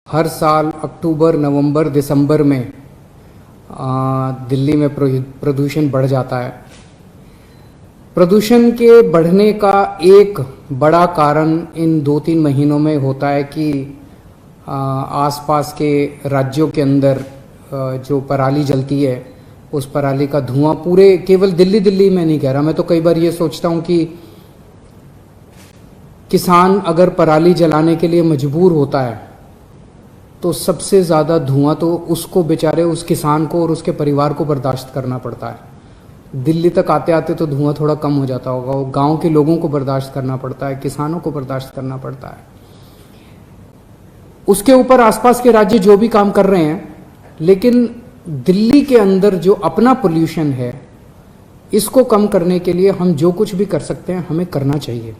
हर साल अक्टूबर, नवंबर, दिसंबर में दिल्ली में प्रदूषण बढ़ जाता है। प्रदूषण के बढ़ने का एक बड़ा कारण इन 2-3 महीनों में होता है कि आसपास के राज्यों के अंदर जो पराली जलती है उस पराली का धुआं पूरे केवल दिल्ली में नहीं कह रहा, मैं तो कई बार ये सोचता हूँ कि किसान अगर पराली जलाने के लिए मजबूर होता है तो सबसे ज़्यादा धुआं तो उसको बेचारे उस किसान को और उसके परिवार को बर्दाश्त करना पड़ता है। दिल्ली तक आते आते तो धुआं थोड़ा कम हो जाता होगा, वो गांव के लोगों को बर्दाश्त करना पड़ता है, किसानों को बर्दाश्त करना पड़ता है। उसके ऊपर आसपास के राज्य जो भी काम कर रहे हैं, लेकिन दिल्ली के अंदर जो अपना पोल्यूशन है इसको कम करने के लिए हम जो कुछ भी कर सकते हैं हमें करना चाहिए।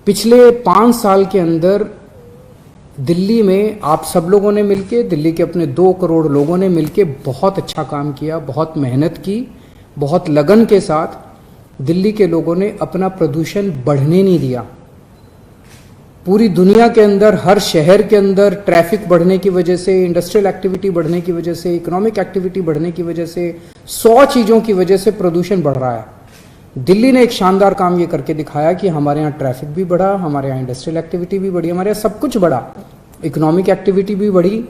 पिछले 5 साल के अंदर दिल्ली में आप सब लोगों ने मिलके, दिल्ली के अपने 2 करोड़ लोगों ने मिलके बहुत अच्छा काम किया, बहुत मेहनत की, बहुत लगन के साथ दिल्ली के लोगों ने अपना प्रदूषण बढ़ने नहीं दिया। पूरी दुनिया के अंदर, हर शहर के अंदर ट्रैफिक बढ़ने की वजह से, इंडस्ट्रियल एक्टिविटी बढ़ने की वजह से, इकोनॉमिक एक्टिविटी बढ़ने की वजह से, 100 चीज़ों की वजह से प्रदूषण बढ़ रहा है। दिल्ली ने एक शानदार काम ये करके दिखाया कि हमारे यहाँ ट्रैफिक भी बढ़ा, हमारे यहाँ इंडस्ट्रियल एक्टिविटी भी बढ़ी, हमारे यहाँ सब कुछ बढ़ा, इकोनॉमिक एक्टिविटी भी बढ़ी,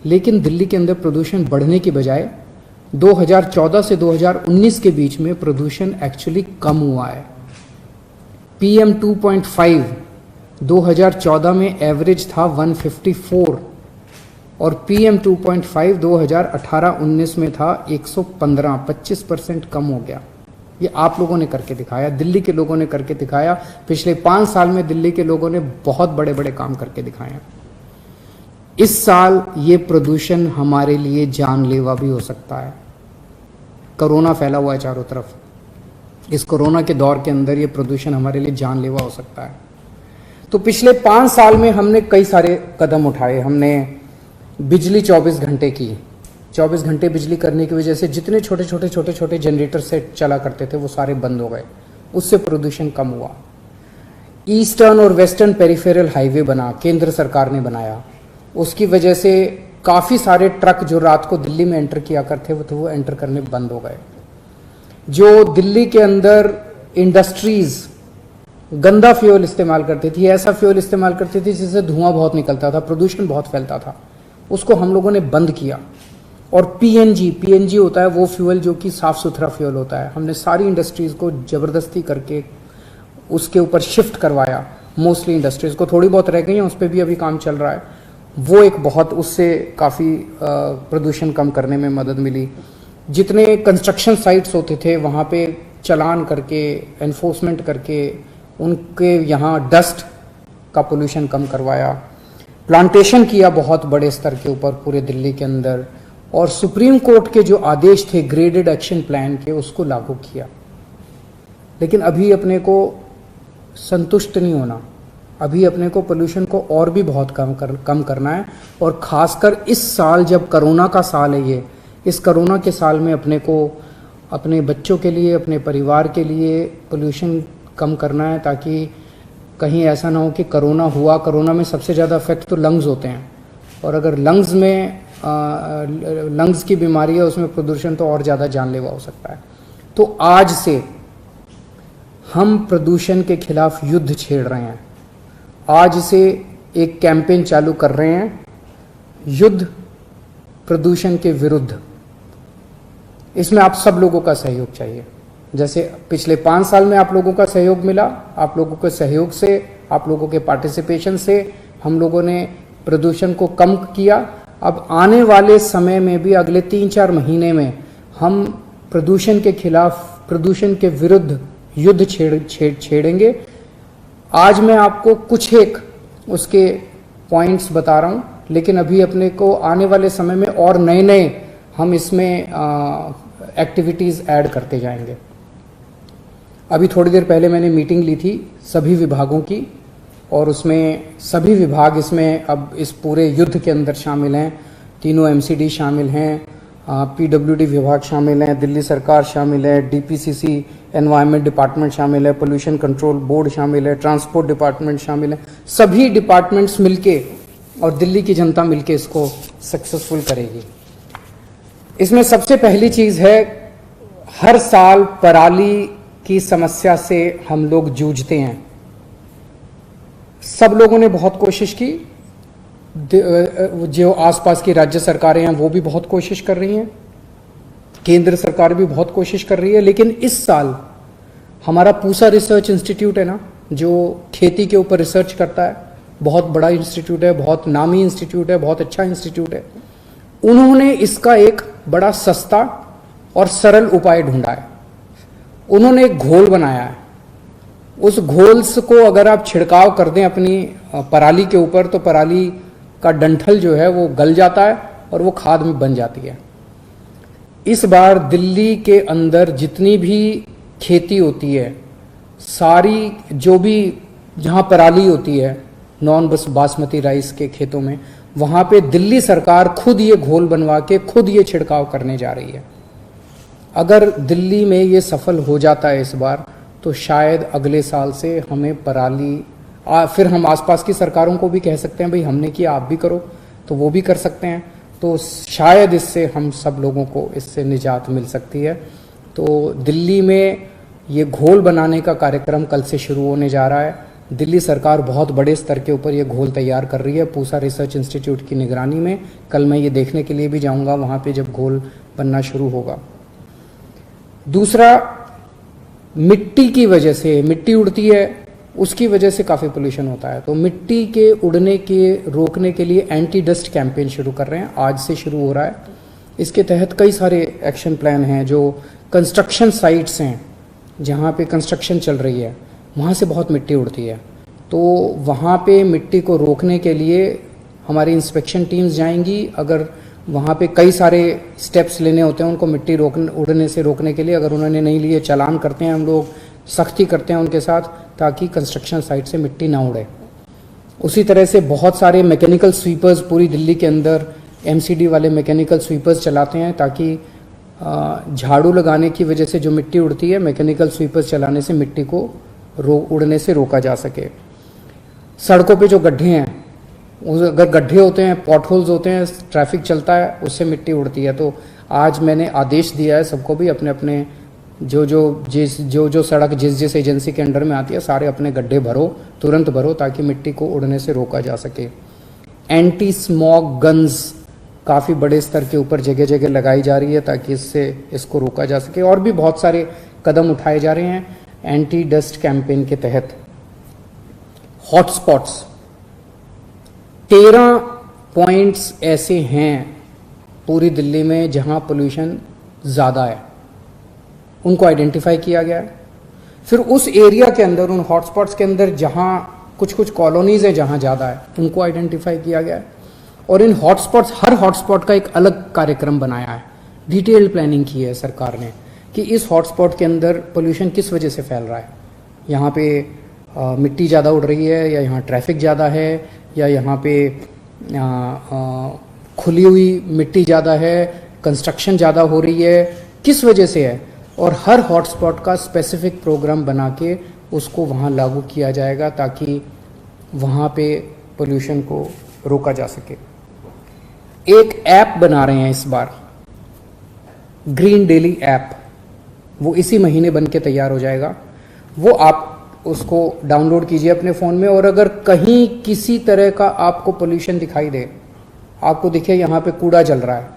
लेकिन दिल्ली के अंदर प्रदूषण बढ़ने की बजाय 2014 से 2019 के बीच में प्रदूषण एक्चुअली कम हुआ है। PM 2.5 2014 में एवरेज था 154 और PM 2.5 2018-19 में था 115, 25% कम हो गया। ये आप लोगों ने करके दिखाया, दिल्ली के लोगों ने करके दिखाया। पिछले 5 साल में दिल्ली के लोगों ने बहुत बड़े बड़े काम करके दिखाए हैं। इस साल ये प्रदूषण हमारे लिए जानलेवा भी हो सकता है। कोरोना फैला हुआ है चारों तरफ, इस कोरोना के दौर के अंदर ये प्रदूषण हमारे लिए जानलेवा हो सकता है। तो पिछले 5 साल में हमने कई सारे कदम उठाए। हमने बिजली 24 घंटे की, 24 घंटे बिजली करने की वजह से जितने छोटे छोटे जनरेटर सेट चला करते थे वो सारे बंद हो गए, उससे प्रदूषण कम हुआ। ईस्टर्न और वेस्टर्न पेरिफेरल हाईवे बना, केंद्र सरकार ने बनाया, उसकी वजह से काफ़ी सारे ट्रक जो रात को दिल्ली में एंटर किया करते थे वो एंटर करने बंद हो गए। जो दिल्ली के अंदर इंडस्ट्रीज गंदा फ्यूल इस्तेमाल करती थी, ऐसा फ्यूल इस्तेमाल करती थी जिससे धुआं बहुत निकलता था, प्रदूषण बहुत फैलता था, उसको हम लोगों ने बंद किया। और पीएनजी होता है वो फ्यूल जो कि साफ़ सुथरा फ्यूल होता है, हमने सारी इंडस्ट्रीज़ को ज़बरदस्ती करके उसके ऊपर शिफ्ट करवाया। मोस्टली इंडस्ट्रीज़ को, थोड़ी बहुत रह गई हैं, उस पर भी अभी काम चल रहा है। वो एक बहुत, उससे काफ़ी प्रदूषण कम करने में मदद मिली। जितने कंस्ट्रक्शन साइट्स होते थे वहाँ पे चालान करके, एनफोर्समेंट करके उनके यहाँ डस्ट का पोल्यूशन कम करवाया। प्लांटेशन किया बहुत बड़े स्तर के ऊपर पूरे दिल्ली के अंदर, और सुप्रीम कोर्ट के जो आदेश थे ग्रेडेड एक्शन प्लान के उसको लागू किया। लेकिन अभी अपने को संतुष्ट नहीं होना, अभी अपने को पोल्यूशन को और भी बहुत कम करना है। और ख़ासकर इस साल जब कोरोना का साल है, ये इस कोरोना के साल में अपने को अपने बच्चों के लिए, अपने परिवार के लिए पोल्यूशन कम करना है, ताकि कहीं ऐसा ना हो कि कोरोना हुआ, कोरोना में सबसे ज़्यादा इफेक्ट तो लंग्स होते हैं, और अगर लंग्स में लंग्स की बीमारी है उसमें प्रदूषण तो और ज़्यादा जानलेवा हो सकता है। तो आज से हम प्रदूषण के खिलाफ युद्ध छेड़ रहे हैं। आज से एक कैंपेन चालू कर रहे हैं, युद्ध प्रदूषण के विरुद्ध। इसमें आप सब लोगों का सहयोग चाहिए। जैसे पिछले 5 साल में आप लोगों का सहयोग मिला, आप लोगों के सहयोग से, आप लोगों के पार्टिसिपेशन से हम लोगों ने प्रदूषण को कम किया। अब आने वाले समय में भी, अगले 3-4 महीने में हम प्रदूषण के खिलाफ, प्रदूषण के विरुद्ध युद्ध छेड़ेंगे। आज मैं आपको कुछ एक उसके पॉइंट्स बता रहा हूँ, लेकिन अभी अपने को आने वाले समय में और नए हम इसमें एक्टिविटीज़ ऐड करते जाएंगे। अभी थोड़ी देर पहले मैंने मीटिंग ली थी सभी विभागों की, और उसमें सभी विभाग इसमें अब इस पूरे युद्ध के अंदर शामिल हैं। तीनों MCD शामिल हैं, PWD विभाग शामिल हैं, दिल्ली सरकार शामिल है, DPCC एनवायरनमेंट डिपार्टमेंट शामिल है, पोल्यूशन कंट्रोल बोर्ड शामिल है, ट्रांसपोर्ट डिपार्टमेंट शामिल है। सभी डिपार्टमेंट्स मिलके और दिल्ली की जनता मिलके इसको सक्सेसफुल करेगी। इसमें सबसे पहली चीज़ है, हर साल पराली की समस्या से हम लोग जूझते हैं। सब लोगों ने बहुत कोशिश की, जो आसपास की राज्य सरकारें हैं वो भी बहुत कोशिश कर रही हैं, केंद्र सरकार भी बहुत कोशिश कर रही है, लेकिन इस साल हमारा पूसा रिसर्च इंस्टीट्यूट है ना, जो खेती के ऊपर रिसर्च करता है, बहुत बड़ा इंस्टीट्यूट है, बहुत नामी इंस्टीट्यूट है, बहुत अच्छा इंस्टीट्यूट है, उन्होंने इसका एक बड़ा सस्ता और सरल उपाय ढूंढा है। उन्होंने एक घोल बनाया है। उस घोल को अगर आप छिड़काव कर दें अपनी पराली के ऊपर, तो पराली का डंठल जो है वो गल जाता है और वो खाद में बन जाती है। इस बार दिल्ली के अंदर जितनी भी खेती होती है, सारी जो भी जहाँ पराली होती है नॉन बासमती राइस के खेतों में, वहाँ पे दिल्ली सरकार खुद ये घोल बनवा के खुद ये छिड़काव करने जा रही है। अगर दिल्ली में ये सफल हो जाता है इस बार, तो शायद अगले साल से हमें पराली फिर हम आसपास की सरकारों को भी कह सकते हैं भाई हमने किया आप भी करो, तो वो भी कर सकते हैं। तो शायद इससे हम सब लोगों को इससे निजात मिल सकती है। तो दिल्ली में ये घोल बनाने का कार्यक्रम कल से शुरू होने जा रहा है। दिल्ली सरकार बहुत बड़े स्तर के ऊपर ये घोल तैयार कर रही है पूसा रिसर्च इंस्टीट्यूट की निगरानी में। कल मैं ये देखने के लिए भी जाऊंगा वहाँ पे जब घोल बनना शुरू होगा। दूसरा, मिट्टी की वजह से, मिट्टी उड़ती है, उसकी वजह से काफ़ी पोल्यूशन होता है। तो मिट्टी के उड़ने के रोकने के लिए एंटी डस्ट कैंपेन शुरू कर रहे हैं, आज से शुरू हो रहा है। इसके तहत कई सारे एक्शन प्लान हैं। जो कंस्ट्रक्शन साइट्स हैं जहाँ पे कंस्ट्रक्शन चल रही है, वहाँ से बहुत मिट्टी उड़ती है, तो वहाँ पे मिट्टी को रोकने के लिए हमारी इंस्पेक्शन टीम्स जाएंगी। अगर वहाँ पे कई सारे स्टेप्स लेने होते हैं उनको मिट्टी उड़ने से रोकने के लिए, अगर उन्होंने नहीं लिए चालान करते हैं हम लोग, सख्ती करते हैं उनके साथ, ताकि कंस्ट्रक्शन साइट से मिट्टी ना उड़े। उसी तरह से बहुत सारे मैकेनिकल स्वीपर्स पूरी दिल्ली के अंदर एमसीडी वाले मैकेनिकल स्वीपर्स चलाते हैं, ताकि झाड़ू लगाने की वजह से जो मिट्टी उड़ती है, मैकेनिकल स्वीपर्स चलाने से मिट्टी को उड़ने से रोका जा सके। सड़कों पे जो गड्ढे हैं, अगर गड्ढे होते हैं, पॉटहोल्स होते हैं, ट्रैफिक चलता है, उससे मिट्टी उड़ती है। तो आज मैंने आदेश दिया है सबको भी अपने अपने जो सड़क जिस एजेंसी के अंडर में आती है, सारे अपने गड्ढे भरो, तुरंत भरो, ताकि मिट्टी को उड़ने से रोका जा सके। एंटी स्मॉग गन्स काफ़ी बड़े स्तर के ऊपर जगह जगह लगाई जा रही है, ताकि इसको रोका जा सके। और भी बहुत सारे कदम उठाए जा रहे हैं एंटी डस्ट कैंपेन के तहत। हॉटस्पॉट्स 13 पॉइंट्स ऐसे हैं पूरी दिल्ली में जहां पोल्यूशन ज़्यादा है, उनको आइडेंटिफाई किया गया है। फिर उस एरिया के अंदर, उन हॉटस्पॉट्स के अंदर जहां कुछ कॉलोनीज हैं जहां ज़्यादा है, उनको आइडेंटिफाई किया गया है। और इन हॉटस्पॉट्स, हर हॉटस्पॉट का एक अलग कार्यक्रम बनाया है, डिटेल्ड प्लानिंग की है सरकार ने कि इस हॉटस्पॉट के अंदर पोल्यूशन किस वजह से फैल रहा है। यहाँ पे मिट्टी ज़्यादा उड़ रही है, या यहाँ ट्रैफिक ज़्यादा है, या यहाँ पे खुली हुई मिट्टी ज़्यादा है, कंस्ट्रक्शन ज़्यादा हो रही है, किस वजह से है। और हर हॉटस्पॉट का स्पेसिफिक प्रोग्राम बना के उसको वहाँ लागू किया जाएगा, ताकि वहाँ पे पोल्यूशन को रोका जा सके। एक ऐप बना रहे हैं इस बार, ग्रीन डेली ऐप, वो इसी महीने बन के तैयार हो जाएगा। वो आप उसको डाउनलोड कीजिए अपने फ़ोन में, और अगर कहीं किसी तरह का आपको पोल्यूशन दिखाई दे, आपको दिखे यहाँ पे कूड़ा जल रहा है,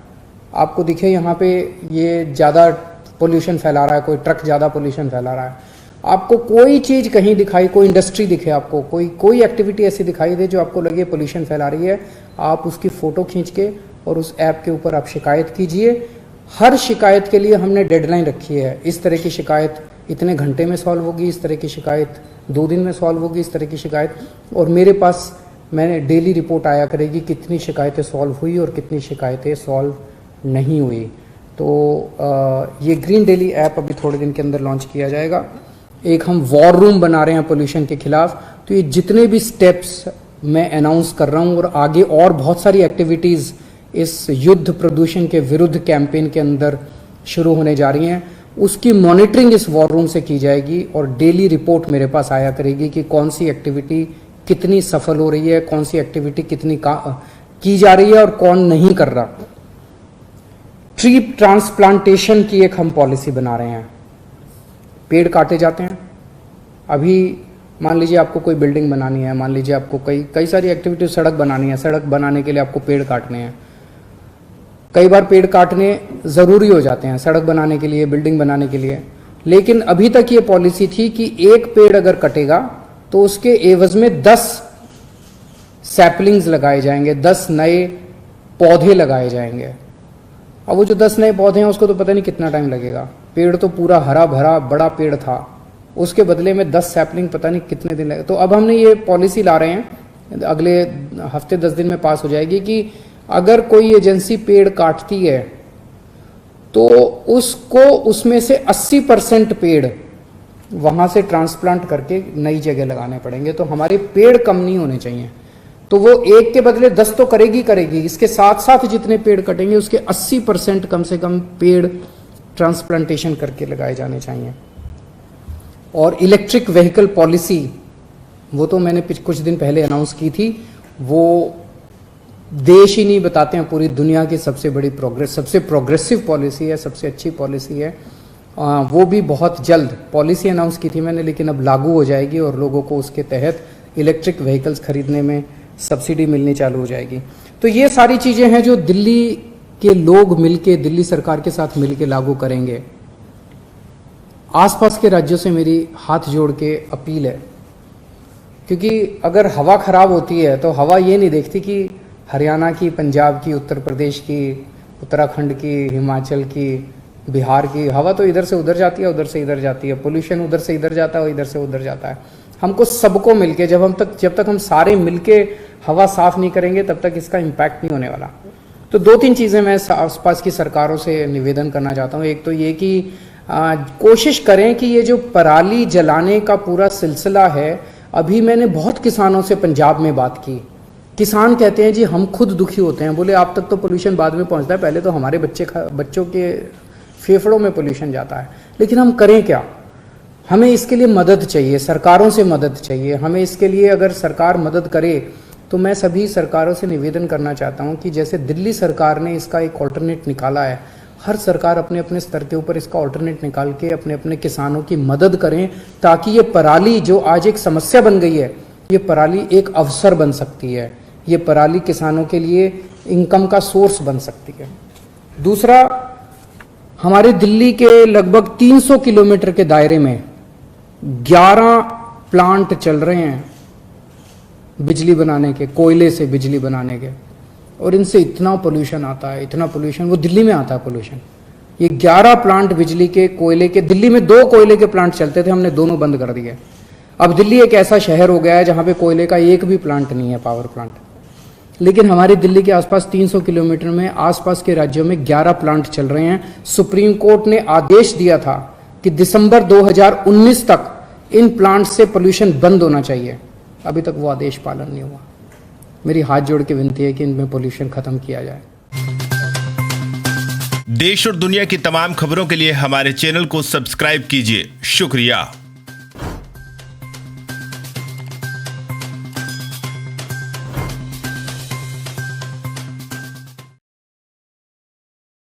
आपको दिखे यहाँ पे ये ज़्यादा पोल्यूशन फैला रहा है, कोई ट्रक ज़्यादा पोल्यूशन फैला रहा है, आपको कोई चीज़ कहीं दिखाई, कोई इंडस्ट्री दिखे, आपको कोई एक्टिविटी ऐसी दिखाई दे जो आपको लगे पोल्यूशन फैला रही है, आप उसकी फ़ोटो खींच के और उस ऐप के ऊपर आप शिकायत कीजिए। हर शिकायत के लिए हमने डेडलाइन रखी है। इस तरह की शिकायत इतने घंटे में सॉल्व होगी, इस तरह की शिकायत 2 दिन में सॉल्व होगी, इस तरह की शिकायत। और मेरे पास मैंने डेली रिपोर्ट आया करेगी कितनी शिकायतें सॉल्व हुई और कितनी शिकायतें सॉल्व नहीं हुई। तो ये ग्रीन डेली ऐप अभी थोड़े दिन के अंदर लॉन्च किया जाएगा। एक हम वॉर रूम बना रहे हैं पोल्यूशन के खिलाफ। तो ये जितने भी स्टेप्स मैं अनाउंस कर रहा हूँ, और आगे और बहुत सारी एक्टिविटीज़ इस युद्ध प्रदूषण के विरुद्ध कैंपेन के अंदर शुरू होने जा रही हैं, उसकी मॉनिटरिंग इस वॉर रूम से की जाएगी। और डेली रिपोर्ट मेरे पास आया करेगी कि कौन सी एक्टिविटी कितनी सफल हो रही है, कौन सी एक्टिविटी कितनी की जा रही है और कौन नहीं कर रहा। ट्री ट्रांसप्लांटेशन की एक हम पॉलिसी बना रहे हैं। पेड़ काटे जाते हैं, अभी मान लीजिए आपको कोई बिल्डिंग बनानी है, मान लीजिए आपको कई सारी एक्टिविटी, सड़क बनानी है, सड़क बनाने के लिए आपको पेड़ काटने हैं। कई बार पेड़ काटने ज़रूरी हो जाते हैं सड़क बनाने के लिए, बिल्डिंग बनाने के लिए, लेकिन अभी तक ये पॉलिसी थी कि एक पेड़ अगर कटेगा तो उसके एवज में 10 सैपलिंग्स लगाए जाएंगे, 10 नए पौधे लगाए जाएंगे। अब वो जो 10 नए पौधे हैं उसको तो पता नहीं कितना टाइम लगेगा, पेड़ तो पूरा हरा भरा बड़ा पेड़ था, उसके बदले में 10 सैपलिंग पता नहीं कितने दिन लगे। तो अब हमने ये पॉलिसी ला रहे हैं, अगले हफ्ते 10 दिन में पास हो जाएगी कि अगर कोई एजेंसी पेड़ काटती है तो उसको उसमें से 80% पेड़ वहां से ट्रांसप्लांट करके नई जगह लगाने पड़ेंगे। तो हमारे पेड़ कम नहीं होने चाहिए। तो वो एक के बदले 10 तो करेगी, इसके साथ साथ जितने पेड़ कटेंगे उसके 80% कम से कम पेड़ ट्रांसप्लांटेशन करके लगाए जाने चाहिए। और इलेक्ट्रिक व्हीकल पॉलिसी, वो तो मैंने कुछ दिन पहले अनाउंस की थी, वो देश ही नहीं बताते हैं, पूरी दुनिया की सबसे बड़ी सबसे प्रोग्रेसिव पॉलिसी है, सबसे अच्छी पॉलिसी है। वो भी बहुत जल्द पॉलिसी अनाउंस की थी मैंने, लेकिन अब लागू हो जाएगी और लोगों को उसके तहत इलेक्ट्रिक व्हीकल्स खरीदने में सब्सिडी मिलनी चालू हो जाएगी। तो ये सारी चीज़ें हैं जो दिल्ली के लोग मिलके, दिल्ली सरकार के साथ मिलके लागू करेंगे। आसपास के राज्यों से मेरी हाथ जोड़ के अपील है, क्योंकि अगर हवा खराब होती है तो हवा ये नहीं देखती कि हरियाणा की, पंजाब की, उत्तर प्रदेश की, उत्तराखंड की, हिमाचल की, बिहार की हवा तो इधर से उधर जाती है, उधर से इधर जाती है, पोल्यूशन उधर से इधर जाता है और इधर से उधर जाता है। हमको सबको मिलके जब तक हम सारे मिलके हवा साफ नहीं करेंगे तब तक इसका इम्पैक्ट नहीं होने वाला। तो 2-3 चीज़ें मैं आसपास की सरकारों से निवेदन करना चाहता हूँ। एक तो ये कि कोशिश करें कि ये जो पराली जलाने का पूरा सिलसिला है, अभी मैंने बहुत किसानों से पंजाब में बात की, किसान कहते हैं जी हम खुद दुखी होते हैं, बोले आप तक तो पोल्यूशन बाद में पहुंचता है, पहले तो हमारे बच्चों के फेफड़ों में पोल्यूशन जाता है। लेकिन हम करें क्या? हमें इसके लिए मदद चाहिए, सरकारों से मदद चाहिए हमें इसके लिए। अगर सरकार मदद करे तो मैं सभी सरकारों से निवेदन करना चाहता हूं कि जैसे दिल्ली सरकार ने इसका एक ऑल्टरनेट निकाला है, हर सरकार अपने अपने स्तर के ऊपर इसका ऑल्टरनेट निकाल के अपने अपने किसानों की मदद करें, ताकि ये पराली जो आज एक समस्या बन गई है, ये पराली एक अवसर बन सकती है, ये पराली किसानों के लिए इनकम का सोर्स बन सकती है। दूसरा, हमारे दिल्ली के लगभग 300 किलोमीटर के दायरे में 11 प्लांट चल रहे हैं बिजली बनाने के, कोयले से बिजली बनाने के, और इनसे इतना पोल्यूशन आता है, इतना पोल्यूशन, वो दिल्ली में आता है पोल्यूशन। ये 11 प्लांट बिजली के, कोयले के, दिल्ली में 2 कोयले के प्लांट चलते थे, हमने दोनों बंद कर दिए। अब दिल्ली एक ऐसा शहर हो गया है जहां पे कोयले का एक भी प्लांट नहीं है, पावर प्लांट। लेकिन हमारे दिल्ली के आसपास 300 किलोमीटर में आसपास के राज्यों में 11 प्लांट चल रहे हैं। सुप्रीम कोर्ट ने आदेश दिया था कि दिसंबर 2019 तक इन प्लांट से पोल्यूशन बंद होना चाहिए, अभी तक वो आदेश पालन नहीं हुआ। मेरी हाथ जोड़ के विनती है कि इनमें पोल्यूशन खत्म किया जाए। देश और दुनिया की तमाम खबरों के लिए हमारे चैनल को सब्सक्राइब कीजिए। शुक्रिया।